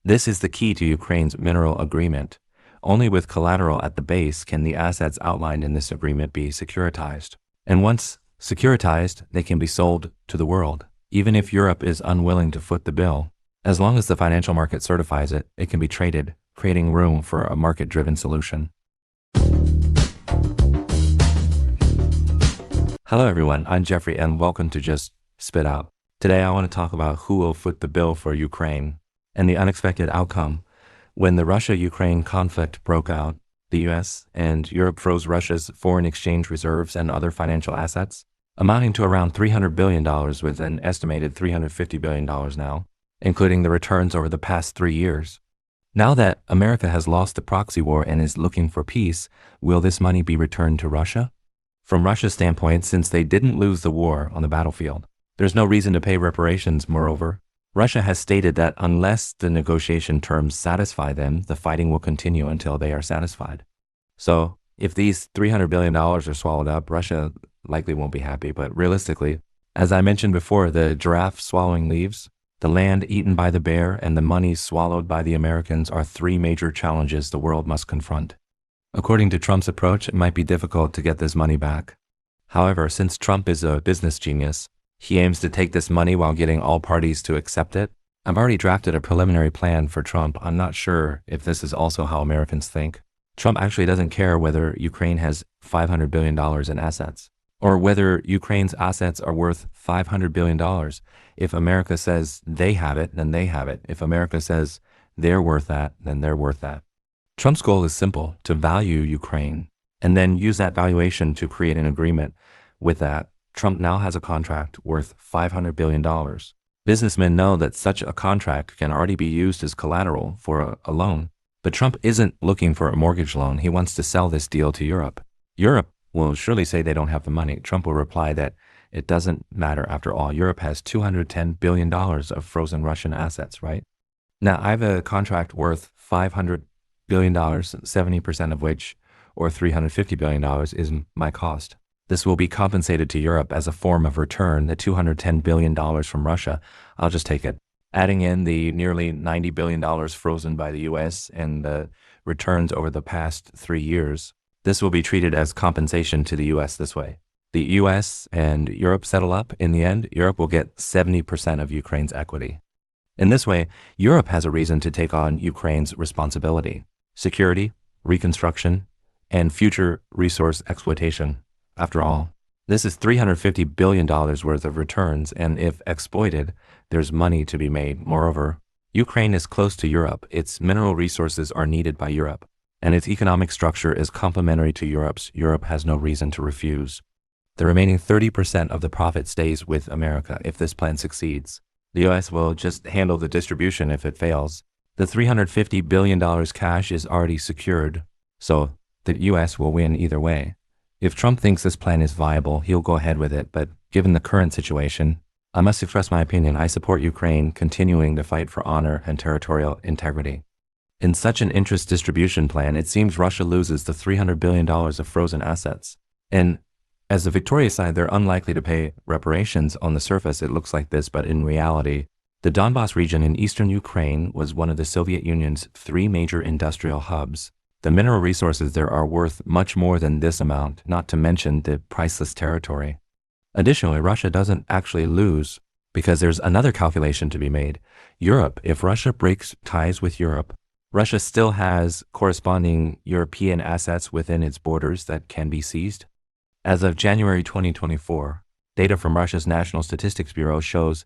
This is the key to Ukraine's mineral agreement. Only with collateral at the base can the assets outlined in this agreement be securitized. And once securitized, they can be sold to the world. Even if Europe is unwilling to foot the bill, as long as the financial market certifies it, it can be traded, creating room for a market-driven solution. Hello everyone, I'm Jeffrey and welcome to Just Spit Out. Today I want to talk about who will foot the bill for Ukraine and the unexpected outcome. When the Russia-Ukraine conflict broke out, the US and Europe froze Russia's foreign exchange reserves and other financial assets, amounting to around $300 billion with an estimated $350 billion now, including the returns over the past 3 years. Now that America has lost the proxy war and is looking for peace, will this money be returned to Russia? From Russia's standpoint, since they didn't lose the war on the battlefield, there's no reason to pay reparations. Moreover, Russia has stated that unless the negotiation terms satisfy them, the fighting will continue until they are satisfied. So if these $300 billion are swallowed up, Russia likely won't be happy. But realistically, as I mentioned before, the giraffe swallowing leaves, the land eaten by the bear, and the money swallowed by the Americans are 3 major challenges the world must confront. According to Trump's approach, it might be difficult to get this money back. However, since Trump is a business genius, he aims to take this money while getting all parties to accept it. I've already drafted a preliminary plan for Trump. I'm not sure if this is also how Americans think. Trump actually doesn't care whether Ukraine has $500 billion in assets, or whether Ukraine's assets are worth $500 billion. If America says they have it, then they have it. If America says they're worth that, then they're worth that. Trump's goal is simple: to value Ukraine, and then use that valuation to create an agreement. With that, Trump now has a contract worth $500 billion. Businessmen know that such a contract can already be used as collateral for a loan. But Trump isn't looking for a mortgage loan. He wants to sell this deal to Europe. Europe will surely say they don't have the money. Trump will reply that it doesn't matter after all. Europe has $210 billion of frozen Russian assets, right? Now, I have a contract worth $500 billion, 70% of which, or $350 billion, is my cost. This will be compensated to Europe as a form of return, the $210 billion from Russia. I'll just take it. Adding in the nearly $90 billion frozen by the US and the returns over the past 3 years, this will be treated as compensation to the US this way. The US and Europe settle up. In the end, Europe will get 70% of Ukraine's equity. In this way, Europe has a reason to take on Ukraine's responsibility: security, reconstruction, and future resource exploitation. After all, this is $350 billion worth of returns, and if exploited, there's money to be made. Moreover, Ukraine is close to Europe. Its mineral resources are needed by Europe, and its economic structure is complementary to Europe's. Europe has no reason to refuse. The remaining 30% of the profit stays with America if this plan succeeds. The US will just handle the distribution if it fails. The $350 billion cash is already secured, so the US will win either way. If Trump thinks this plan is viable, he'll go ahead with it, but given the current situation, I must express my opinion. I support Ukraine continuing to fight for honor and territorial integrity. In such an interest distribution plan, it seems Russia loses the $300 billion of frozen assets. And as the victorious side, they're unlikely to pay reparations. On the surface, it looks like this, but in reality, the Donbas region in eastern Ukraine was one of the Soviet Union's 3 major industrial hubs. The mineral resources there are worth much more than this amount, not to mention the priceless territory. Additionally, Russia doesn't actually lose because there's another calculation to be made. Europe, if Russia breaks ties with Europe, Russia still has corresponding European assets within its borders that can be seized. As of January 2024, data from Russia's National Statistics Bureau shows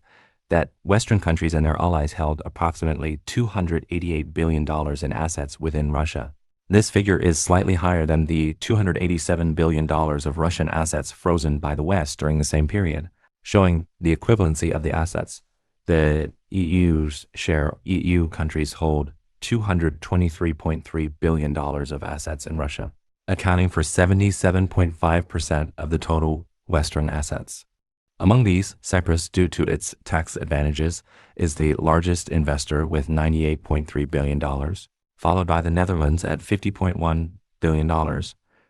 that Western countries and their allies held approximately $288 billion in assets within Russia. This figure is slightly higher than the $287 billion of Russian assets frozen by the West during the same period, showing the equivalency of the assets. The EU's share, EU countries hold $223.3 billion of assets in Russia, accounting for 77.5% of the total Western assets. Among these, Cyprus, due to its tax advantages, is the largest investor with $98.3 billion, followed by the Netherlands at $50.1 billion,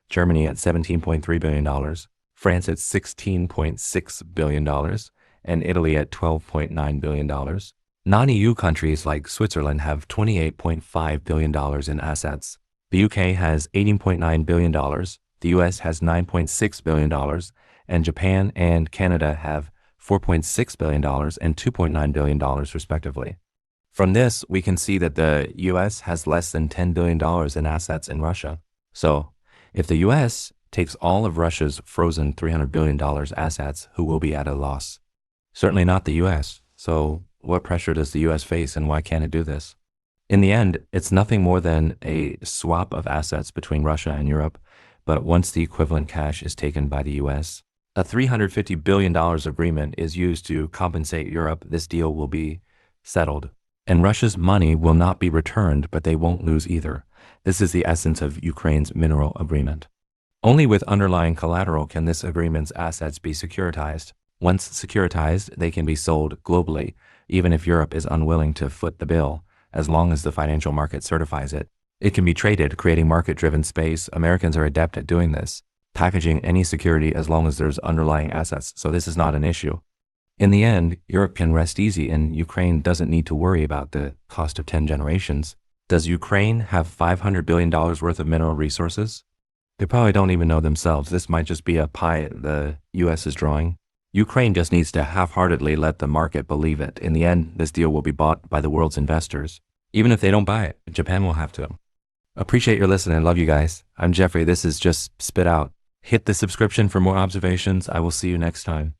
Germany at $17.3 billion, France at $16.6 billion, and Italy at $12.9 billion. Non-EU countries like Switzerland have $28.5 billion in assets. The UK has $18.9 billion, the US has $9.6 billion, and Japan and Canada have $4.6 billion and $2.9 billion respectively. From this, we can see that the US has less than $10 billion in assets in Russia. So, if the US takes all of Russia's frozen $300 billion assets, who will be at a loss? Certainly not the US. So, what pressure does the US face and why can't it do this? In the end, it's nothing more than a swap of assets between Russia and Europe, but once the equivalent cash is taken by the US, a $350 billion agreement is used to compensate Europe. This deal will be settled. And Russia's money will not be returned, but they won't lose either. This is the essence of Ukraine's mineral agreement. Only with underlying collateral can this agreement's assets be securitized. Once securitized, they can be sold globally, even if Europe is unwilling to foot the bill, as long as the financial market certifies it. It can be traded, creating market-driven space. Americans are adept at doing this, packaging any security as long as there's underlying assets, so this is not an issue. In the end, Europe can rest easy and Ukraine doesn't need to worry about the cost of 10 generations. Does Ukraine have $500 billion worth of mineral resources? They probably don't even know themselves. This might just be a pie the US is drawing. Ukraine just needs to half-heartedly let the market believe it. In the end, this deal will be bought by the world's investors. Even if they don't buy it, Japan will have to. Appreciate your listening. Love you guys. I'm Jeffrey. This is Just Spit Out. Hit the subscription for more observations. I will see you next time.